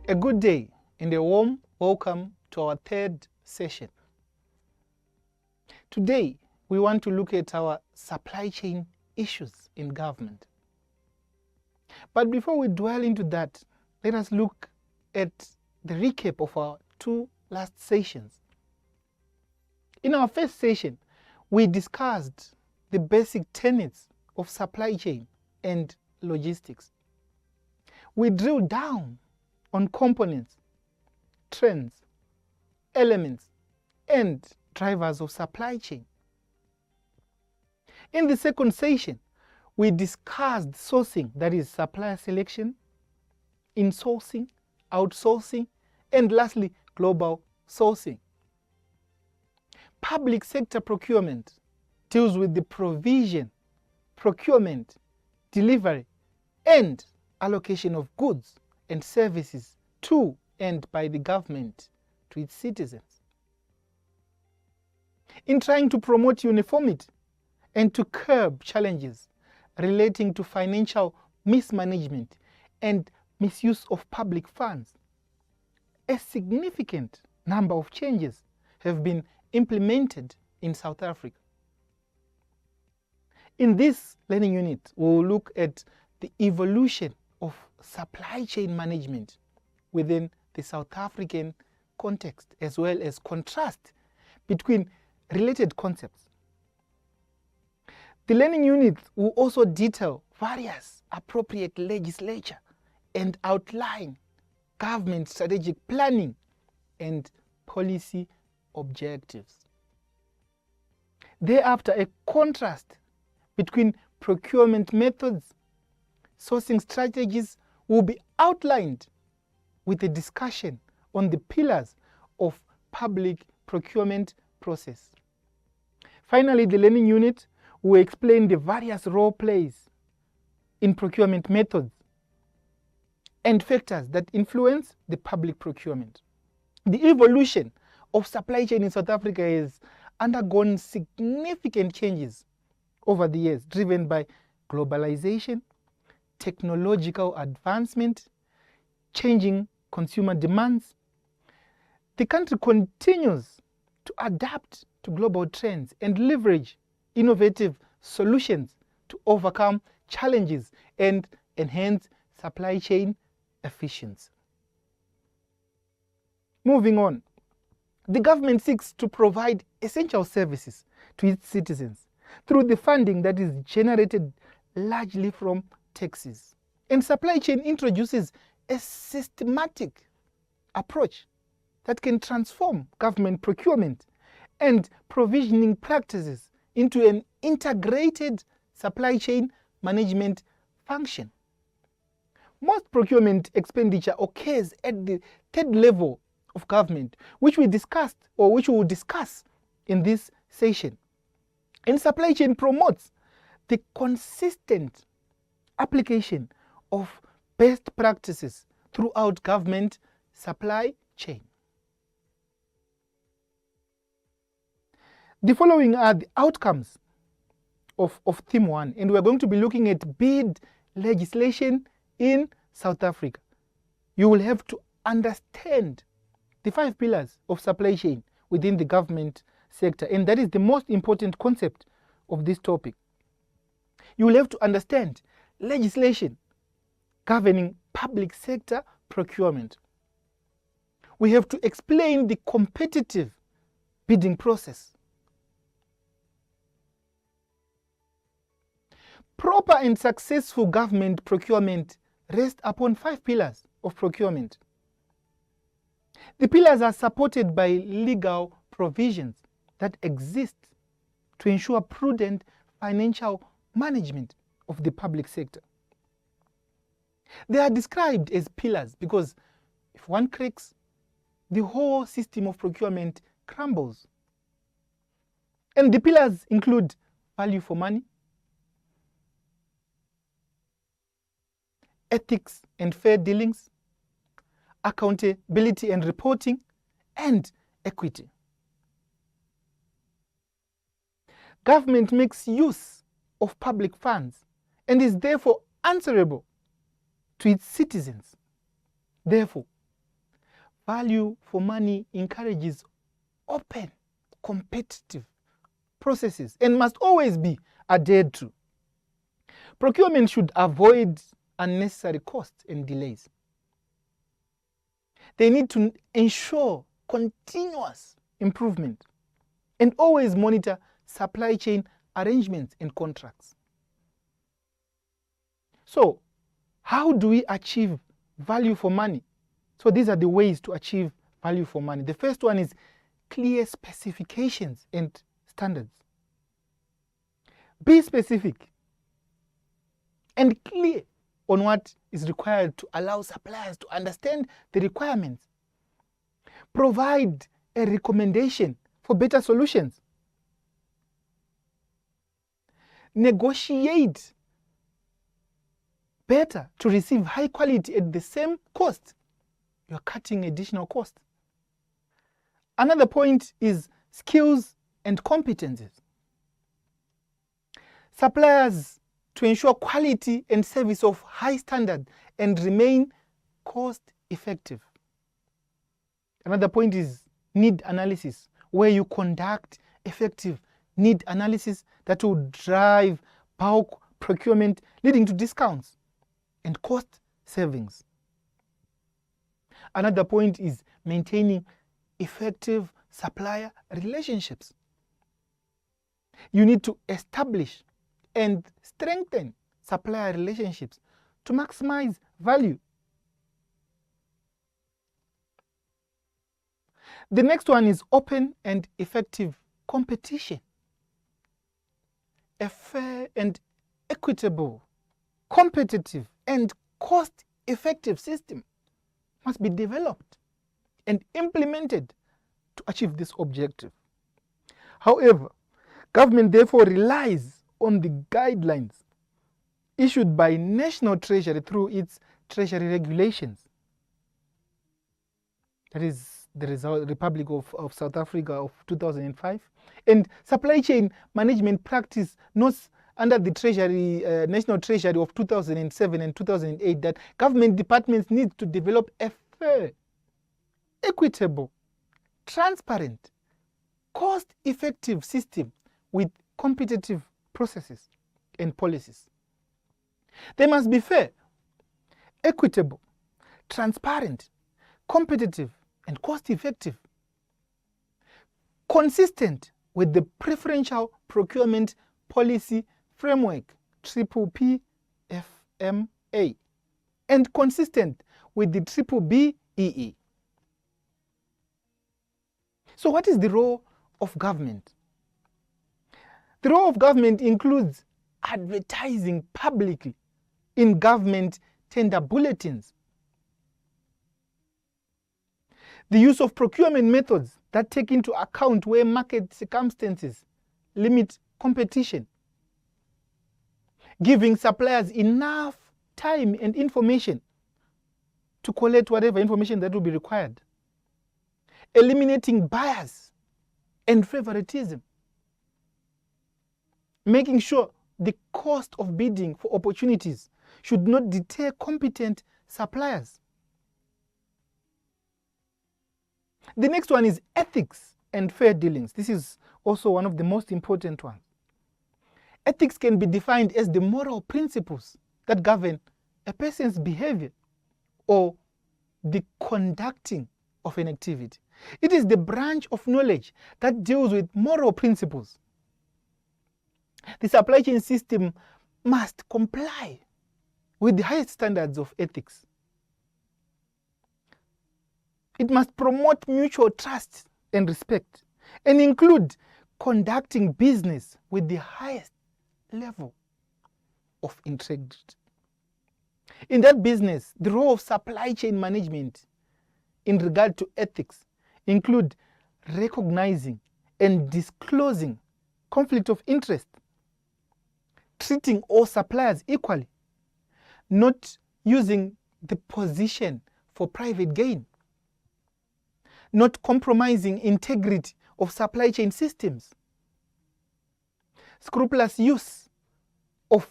A good day and a warm welcome to our third session. Today, we want to look at our supply chain issues in government. But before we dwell into that, let us look at the recap of our two last sessions. In our first session, we discussed the basic tenets of supply chain and logistics. We drilled down on components, trends, elements, and drivers of supply chain. In the second session, we discussed sourcing, that is supplier selection, insourcing, outsourcing, and lastly, global sourcing. Public sector procurement deals with the provision, procurement, delivery, and allocation of goods and services to and by the government to its citizens. In trying to promote uniformity and to curb challenges relating to financial mismanagement and misuse of public funds, a significant number of changes have been implemented in South Africa. In this learning unit, we will look at the evolution of supply chain management within the South African context, as well as contrast between related concepts. The learning unit will also detail various appropriate legislature and outline government strategic planning and policy objectives. Thereafter, a contrast between procurement methods, sourcing strategies will be outlined with a discussion on the pillars of public procurement process. Finally, the learning unit will explain the various role plays in procurement methods and factors that influence the public procurement. The evolution of supply chain in South Africa has undergone significant changes over the years, driven by globalization, technological advancement, changing consumer demands. The country continues to adapt to global trends and leverage innovative solutions to overcome challenges and enhance supply chain efficiency. Moving on, the government seeks to provide essential services to its citizens through the funding that is generated largely from taxes. And supply chain introduces a systematic approach that can transform government procurement and provisioning practices into an integrated supply chain management function. Most procurement expenditure occurs at the third level of government, which we will discuss in this session. And supply chain promotes the consistent application of best practices throughout government supply chain. The following are the outcomes of theme 1, and we're going to be looking at bid legislation in South Africa. You will have to understand the 5 pillars of supply chain within the government sector, and that is the most important concept of this topic. You will have to understand legislation governing public sector procurement. We have to explain the competitive bidding process. Proper and successful government procurement rests upon 5 pillars of procurement. The pillars are supported by legal provisions that exist to ensure prudent financial management of the public sector. They are described as pillars because if one cracks, the whole system of procurement crumbles. And the pillars include value for money, ethics and fair dealings, accountability and reporting, and equity. Government makes use of public funds and is therefore answerable to its citizens. Therefore, value for money encourages open, competitive processes and must always be adhered to. Procurement should avoid unnecessary costs and delays. They need to ensure continuous improvement and always monitor supply chain arrangements and contracts. So, how do we achieve value for money? So these are the ways to achieve value for money. The first one is clear specifications and standards. Be specific and clear on what is required to allow suppliers to understand the requirements. Provide a recommendation for better solutions. Negotiate better to receive high quality at the same cost. You're cutting additional cost. Another point is skills and competencies. Suppliers to ensure quality and service of high standard and remain cost effective. Another point is need analysis, where you conduct effective need analysis that will drive bulk procurement, leading to discounts and cost savings. Another point is maintaining effective supplier relationships. You need to establish and strengthen supplier relationships to maximize value. The next one is open and effective competition. A fair and equitable, competitive and cost-effective system must be developed and implemented to achieve this objective. However, government therefore relies on the guidelines issued by National Treasury through its Treasury regulations. That is the Republic of South Africa of 2005, and supply chain management practice notes under the Treasury, National Treasury of 2007 and 2008 that government departments need to develop a fair, equitable, transparent, cost-effective system with competitive processes and policies. They must be fair, equitable, transparent, competitive, and cost-effective, consistent with the Preferential Procurement Policy Framework, B-BBEE, and consistent with the B-BBEE. So what is the role of government? The role of government includes advertising publicly in government tender bulletins, the use of procurement methods that take into account where market circumstances limit competition, giving suppliers enough time and information to collect whatever information that will be required, eliminating bias and favoritism, making sure the cost of bidding for opportunities should not deter competent suppliers. The next one is ethics and fair dealings. This is also one of the most important ones. Ethics can be defined as the moral principles that govern a person's behavior or the conducting of an activity. It is the branch of knowledge that deals with moral principles. The supply chain system must comply with the highest standards of ethics. It must promote mutual trust and respect and include conducting business with the highest level of integrity. In that business, the role of supply chain management in regard to ethics include recognizing and disclosing conflict of interest, treating all suppliers equally, not using the position for private gain, not compromising integrity of supply chain systems, scrupulous use of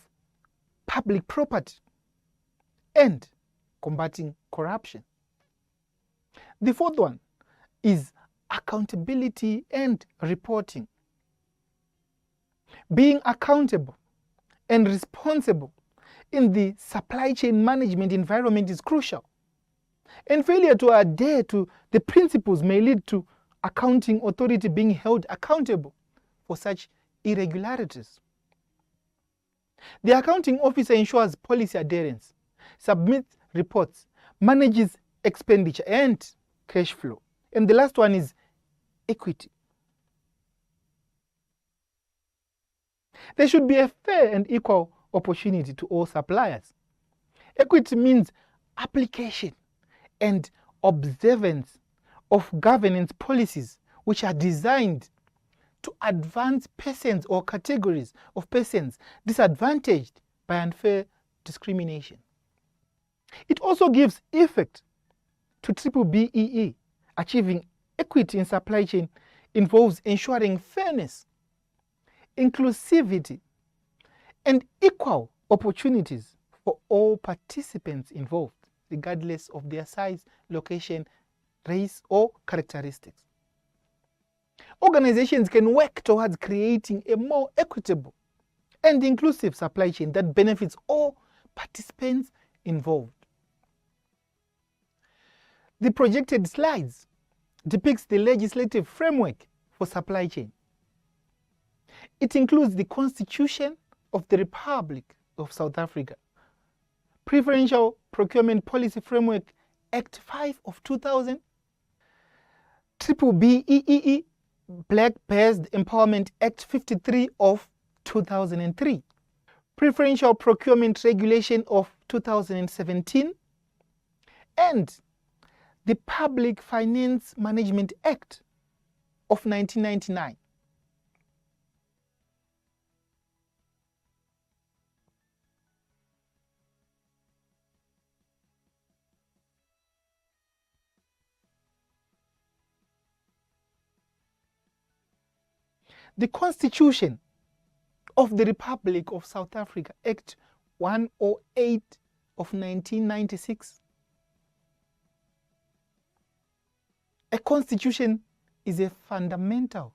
public property, and combating corruption. The fourth one is accountability and reporting. Being accountable and responsible in the supply chain management environment is crucial. And failure to adhere to the principles may lead to accounting authority being held accountable for such irregularities. The accounting officer ensures policy adherence, submits reports, manages expenditure and cash flow. And the last one is equity. There should be a fair and equal opportunity to all suppliers. Equity means application and observance of governance policies which are designed to advance persons or categories of persons disadvantaged by unfair discrimination. It also gives effect to B-BBEE. Achieving equity in supply chain involves ensuring fairness, inclusivity, and equal opportunities for all participants involved, regardless of their size, location, race, or characteristics. Organizations can work towards creating a more equitable and inclusive supply chain that benefits all participants involved. The projected slides depicts the legislative framework for supply chain. It includes the Constitution of the Republic of South Africa, Preferential Procurement Policy Framework Act 5 of 2000, B-BBEE, Black-Based Empowerment Act 53 of 2003, Preferential Procurement Regulation of 2017, and the Public Finance Management Act of 1999. The Constitution of the Republic of South Africa, Act 108 of 1996. A constitution is a fundamental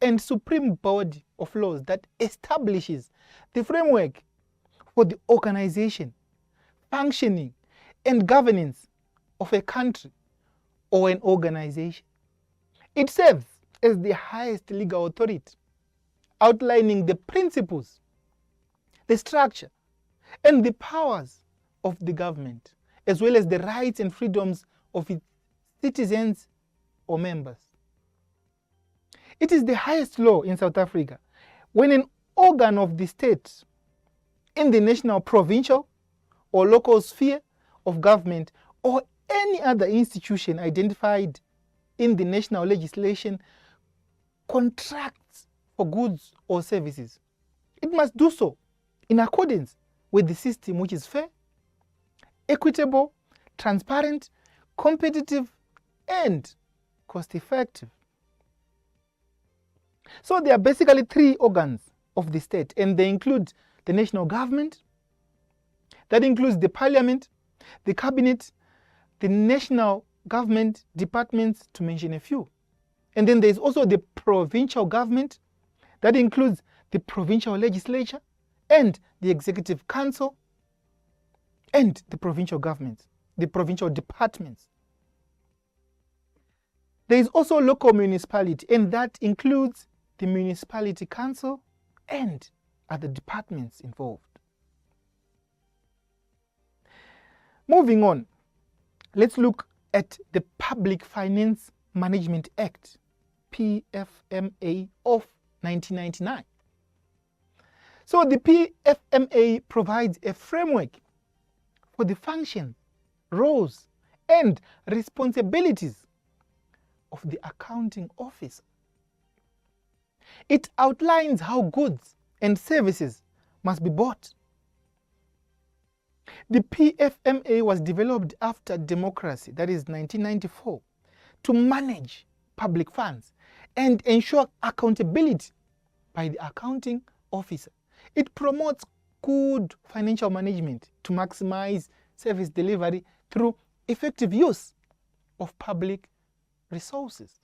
and supreme body of laws that establishes the framework for the organization, functioning, and governance of a country or an organization. It serves as the highest legal authority, outlining the principles, the structure, and the powers of the government, as well as the rights and freedoms of its citizens or members. It is the highest law in South Africa when an organ of the state in the national, provincial, or local sphere of government or any other institution identified in the national legislation contracts for goods or services. It must do so in accordance with the system which is fair, equitable, transparent, competitive, and cost-effective. So there are basically three organs of the state, and they include the national government, that includes the parliament, the cabinet, the national government departments, to mention a few. And then there's also the provincial government, that includes the provincial legislature and the executive council and the provincial governments, the provincial departments. There is also local municipality, and that includes the municipality council and other departments involved. Moving on, let's look at the Public Finance Management Act, PFMA of 1999. So the PFMA provides a framework for the functions, roles, and responsibilities of the accounting officer. It outlines how goods and services must be bought. The PFMA was developed after democracy, that is 1994, to manage public funds and ensure accountability by the accounting officer. It promotes good financial management to maximize service delivery through effective use of public resources.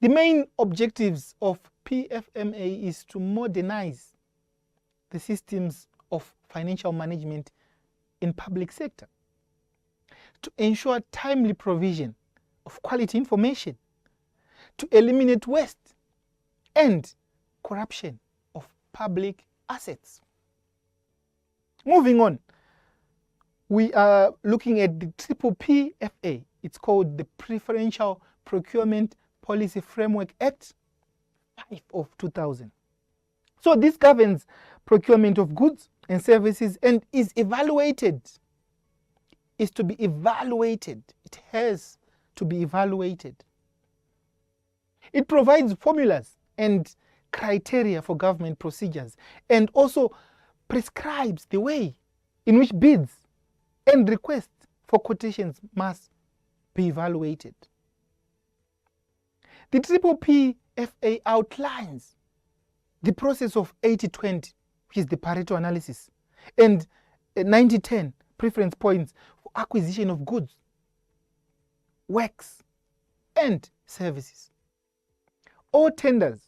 The main objectives of PFMA is to modernize the systems of financial management in public sector, to ensure timely provision of quality information, to eliminate waste and corruption of public assets. Moving on, we are looking at the B-BBEE. It's called the Preferential Procurement Policy Framework Act 5 of 2000. So this governs procurement of goods and services and is to be evaluated. It has to be evaluated. It provides formulas and criteria for government procedures and also prescribes the way in which bids and requests for quotations must be evaluated. The B-BBEE outlines the process of 80-20, which is the Pareto analysis, and 90-10 preference points for acquisition of goods, works, and services. All tenders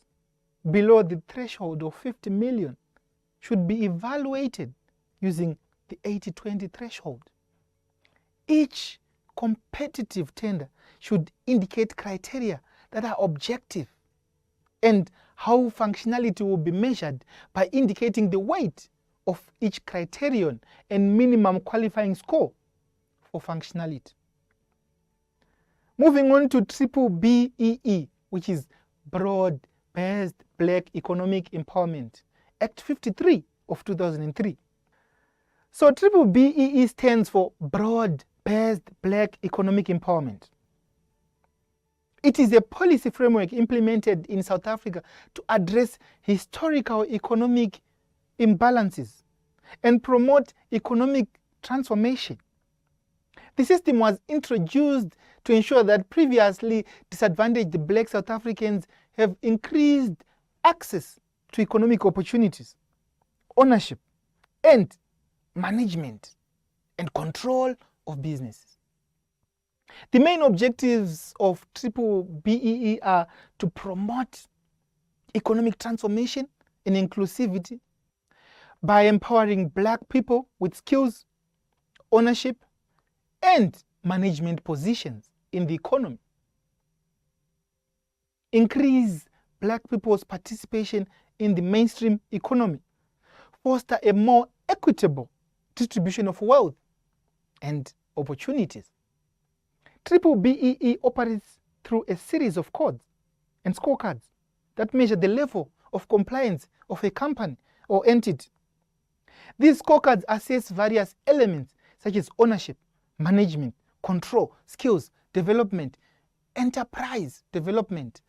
below the threshold of 50 million should be evaluated using the 80-20 threshold. Each competitive tender should indicate criteria that are objective and how functionality will be measured by indicating the weight of each criterion and minimum qualifying score for functionality. Moving on to B-BBEE, which is Broad-Based Black Economic Empowerment, Act 53 of 2003. So B-BBEE stands for Broad-Based Black Economic Empowerment. It is a policy framework implemented in South Africa to address historical economic imbalances and promote economic transformation. The system was introduced to ensure that previously disadvantaged Black South Africans have increased access to economic opportunities, ownership, and management and control of businesses. The main objectives of B-BBEE are to promote economic transformation and inclusivity by empowering Black people with skills, ownership, and management positions in the economy. Increase Black people's participation in the mainstream economy. Foster a more equitable distribution of wealth and opportunities. B-BBEE operates through a series of codes and scorecards that measure the level of compliance of a company or entity. These scorecards assess various elements such as ownership, management, control, skills, development, enterprise development,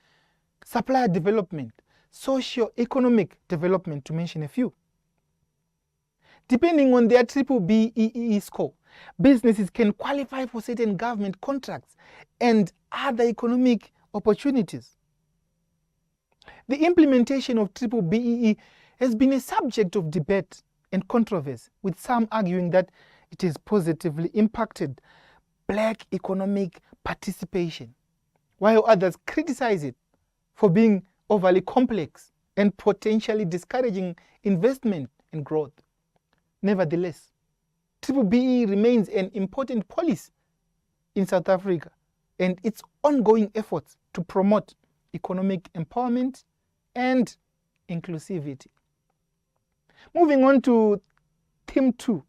supplier development, socio-economic development, to mention a few. Depending on their B-BBEE score, businesses can qualify for certain government contracts and other economic opportunities. The implementation of B-BBEE has been a subject of debate and controversy, with some arguing that it has positively impacted Black economic participation, while others criticize it for being overly complex and potentially discouraging investment and growth. Nevertheless, B-BBEE remains an important policy in South Africa and its ongoing efforts to promote economic empowerment and inclusivity. Moving on to Theme 2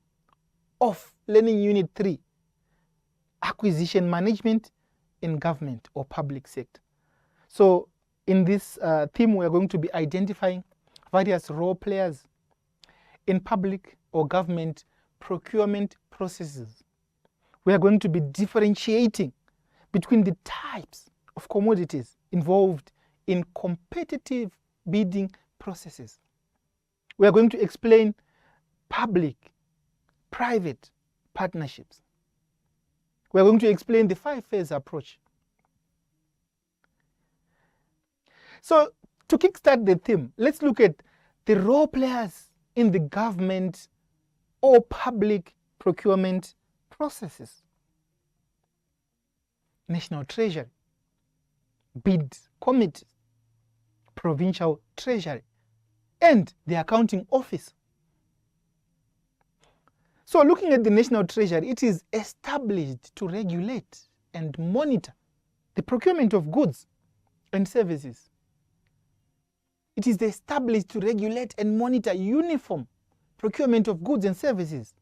of Learning Unit 3, Acquisition Management in Government or Public Sector. So in this theme, we are going to be identifying various role players in public or government procurement processes. We are going to be differentiating between the types of commodities involved in competitive bidding processes. We are going to explain public-private partnerships. We are going to explain the 5-phase approach. So to kickstart the theme, let's look at the role players in the government or public procurement processes. National Treasury, bid committees, provincial treasury, and the accounting office. So looking at the National Treasury, it is established to regulate and monitor the procurement of goods and services. It is established to regulate and monitor uniform procurement of goods and services.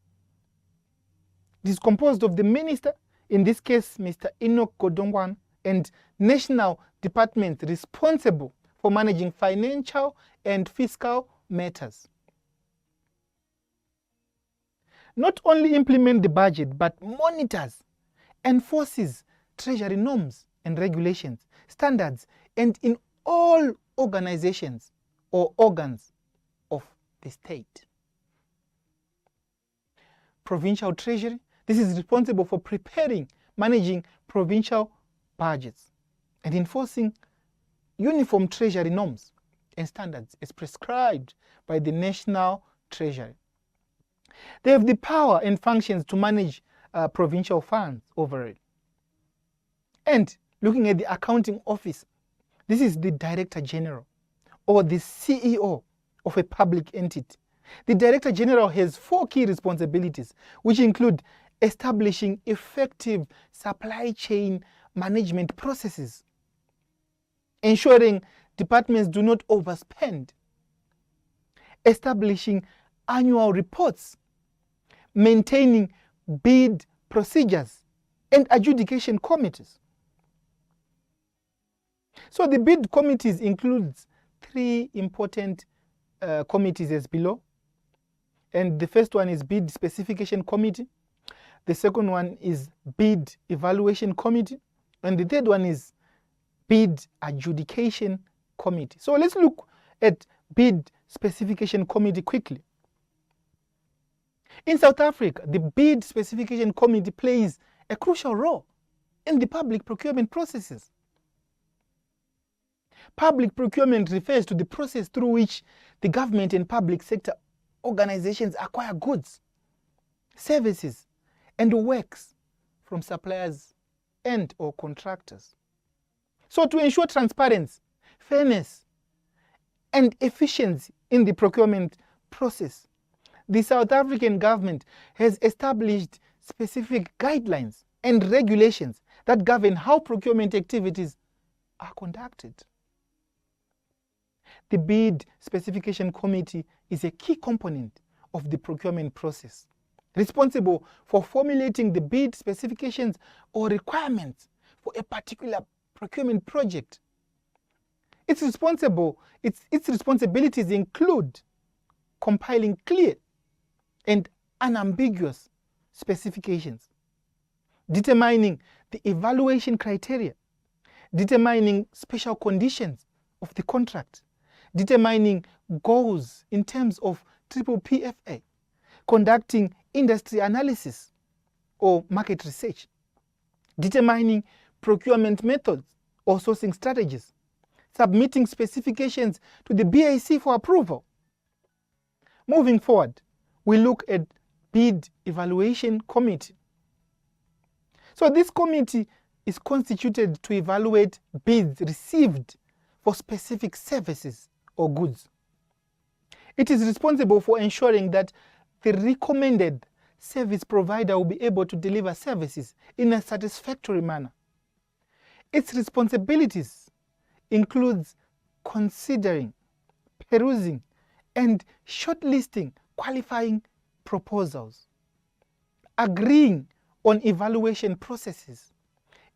It is composed of the minister, in this case Mr. Enoch Godongwan, and national departments responsible for managing financial and fiscal matters. Not only implement the budget, but monitors, enforces treasury norms and regulations, standards, and in all organizations or organs of the state. Provincial treasury, this is responsible for preparing, managing provincial budgets and enforcing uniform treasury norms and standards as prescribed by the National Treasury. They have the power and functions to manage provincial funds overall. And looking at the accounting office, this is the Director General or the CEO of a public entity. The Director General has 4 key responsibilities, which include establishing effective supply chain management processes, ensuring departments do not overspend, establishing annual reports, maintaining bid procedures, and adjudication committees. So the bid committees includes 3 important committees as below. And the first one is Bid Specification Committee. The second one is Bid Evaluation Committee. And the third one is Bid Adjudication Committee. So let's look at Bid Specification Committee quickly. In South Africa, the Bid Specification Committee plays a crucial role in the public procurement processes. Public procurement refers to the process through which the government and public sector organizations acquire goods, services, and works from suppliers and or contractors. So to ensure transparency, fairness, and efficiency in the procurement process, the South African government has established specific guidelines and regulations that govern how procurement activities are conducted. The Bid Specification Committee is a key component of the procurement process, responsible for formulating the bid specifications or requirements for a particular procurement project. Its responsibilities include compiling clear and unambiguous specifications, determining the evaluation criteria, determining special conditions of the contract, determining goals in terms of B-BBEE, conducting industry analysis or market research, determining procurement methods or sourcing strategies, submitting specifications to the BAC for approval. Moving forward, we look at Bid Evaluation Committee. So this committee is constituted to evaluate bids received for specific services or goods. It is responsible for ensuring that the recommended service provider will be able to deliver services in a satisfactory manner. Its responsibilities includes considering, perusing, and shortlisting qualifying proposals, agreeing on evaluation processes,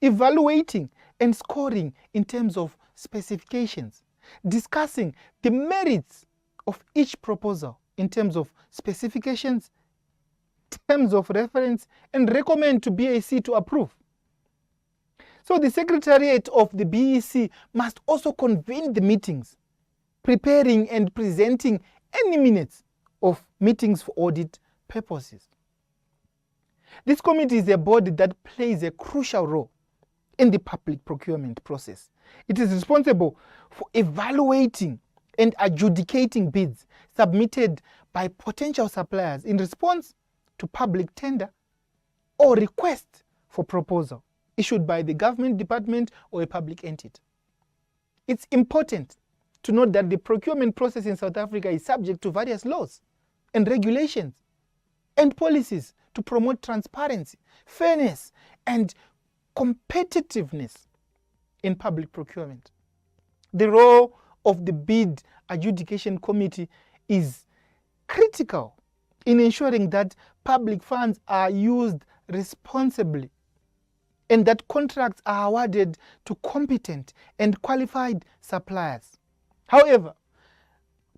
evaluating and scoring in terms of specifications, discussing the merits of each proposal in terms of specifications, terms of reference, and recommend to BAC to approve. So the Secretariat of the BEC must also convene the meetings, preparing and presenting any minutes of meetings for audit purposes. This committee is a body that plays a crucial role in the public procurement process. It is responsible for evaluating and adjudicating bids submitted by potential suppliers in response to public tender or request for proposal. issued by the government department or a public entity. It's important to note that the procurement process in South Africa is subject to various laws and regulations and policies to promote transparency, fairness, and competitiveness in public procurement. The role of the Bid Adjudication Committee is critical in ensuring that public funds are used responsibly and that contracts are awarded to competent and qualified suppliers. However,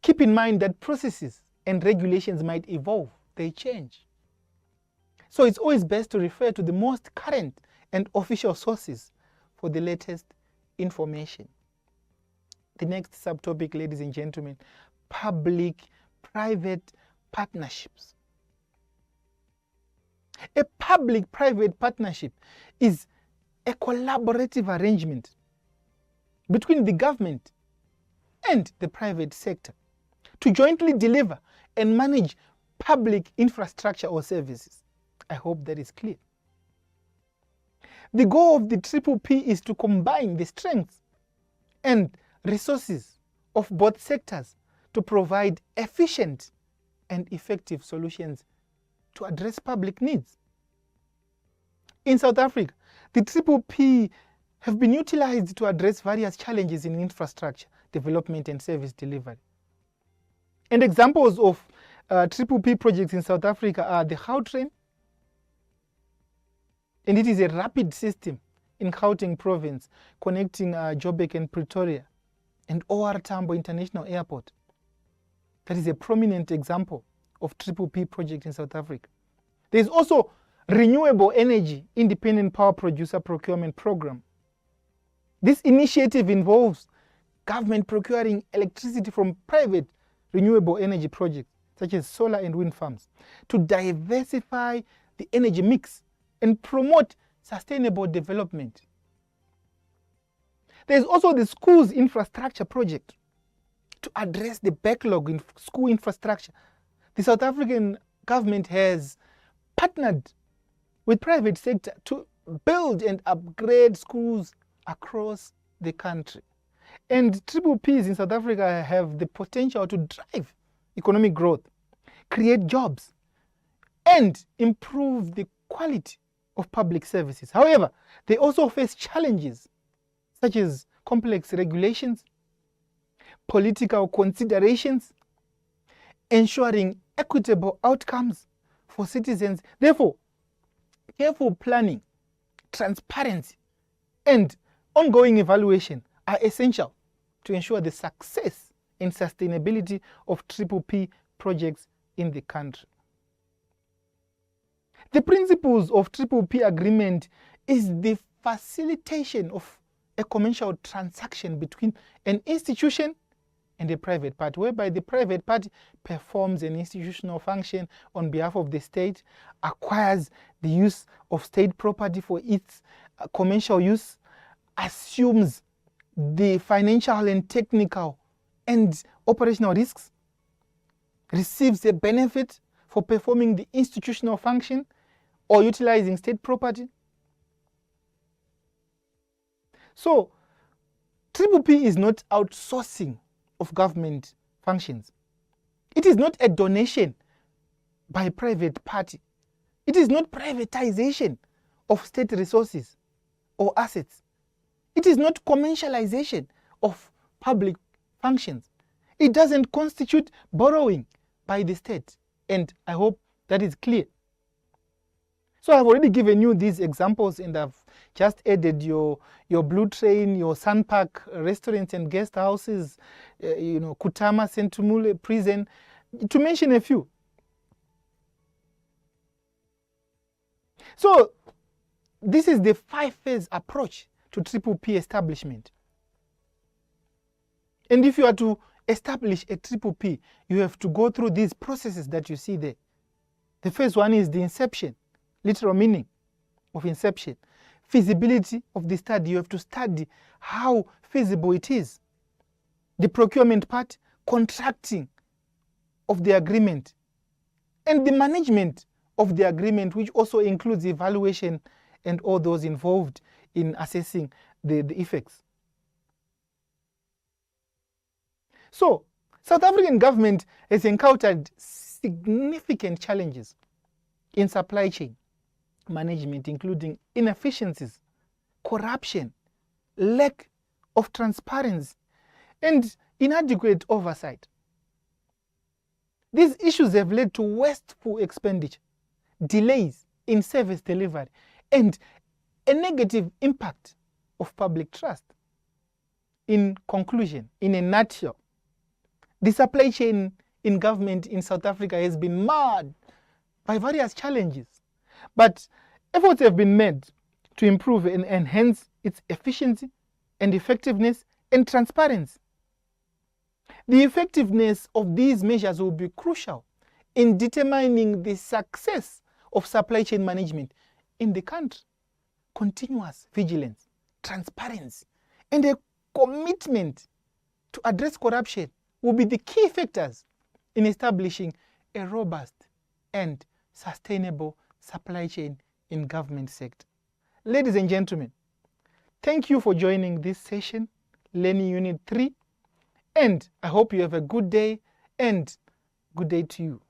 keep in mind that processes and regulations might evolve, they change. So it's always best to refer to the most current and official sources for the latest information. The next subtopic, ladies and gentlemen, public-private partnerships. A public-private partnership is a collaborative arrangement between the government and the private sector to jointly deliver and manage public infrastructure or services. I hope that is clear. The goal of the B-BBEE is to combine the strengths and resources of both sectors to provide efficient and effective solutions to address public needs. In South Africa, the B-BBEE have been utilized to address various challenges in infrastructure development and service delivery. And examples of B-BBEE projects in South Africa are the Gautrain, and it is a rapid system in Gauteng province connecting Joburg and Pretoria, and OR Tambo International Airport. That is a prominent example of B-BBEE project in South Africa. There is also Renewable Energy Independent Power Producer Procurement Program. This initiative involves government procuring electricity from private renewable energy projects such as solar and wind farms to diversify the energy mix and promote sustainable development. There is also the schools infrastructure project to address the backlog in school infrastructure. The South African government has partnered with private sector to build and upgrade schools across the country. And B-BBEEs in South Africa have the potential to drive economic growth, create jobs, and improve the quality of public services. However, they also face challenges such as complex regulations, political considerations, ensuring equitable outcomes for citizens. Therefore, careful planning, transparency, and ongoing evaluation are essential to ensure the success and sustainability of B-BBEE projects in the country. The principles of B-BBEE agreement is the facilitation of a commercial transaction between an institution and a private party, whereby the private party performs an institutional function on behalf of the state, acquires the use of state property for its commercial use, assumes the financial and technical and operational risks, receives a benefit for performing the institutional function or utilizing state property. So, B-BBEE is not outsourcing of government functions. It is not a donation by a private party. It is not privatization of state resources or assets. It is not commercialization of public functions. It doesn't constitute borrowing by the state. And I hope that is clear. So I've already given you these examples, and I've just added your Blue Train, your Sunpark restaurants and guest houses, Kutama, Sentumule prison, to mention a few. So this is the 5-phase approach to B-BBEE establishment. And if you are to establish a B-BBEE, you have to go through these processes that you see there. The first one is the inception, literal meaning of inception. Feasibility of the study, you have to study how feasible it is. The procurement part, contracting of the agreement, and the management of the agreement, which also includes evaluation and all those involved in assessing the effects. So, South African government has encountered significant challenges in supply chain management, including inefficiencies, corruption, lack of transparency, and inadequate oversight. These issues have led to wasteful expenditure, delays in service delivery, and a negative impact of public trust. In conclusion, in a nutshell, the supply chain in government in South Africa has been marred by various challenges, but efforts have been made to improve and enhance its efficiency and effectiveness and transparency. The effectiveness of these measures will be crucial in determining the success of supply chain management in the country. Continuous vigilance, transparency, and a commitment to address corruption will be the key factors in establishing a robust and sustainable supply chain in government sector. Ladies and gentlemen, thank you for joining this session, Learning Unit 3, and I hope you have a good day, and good day to you.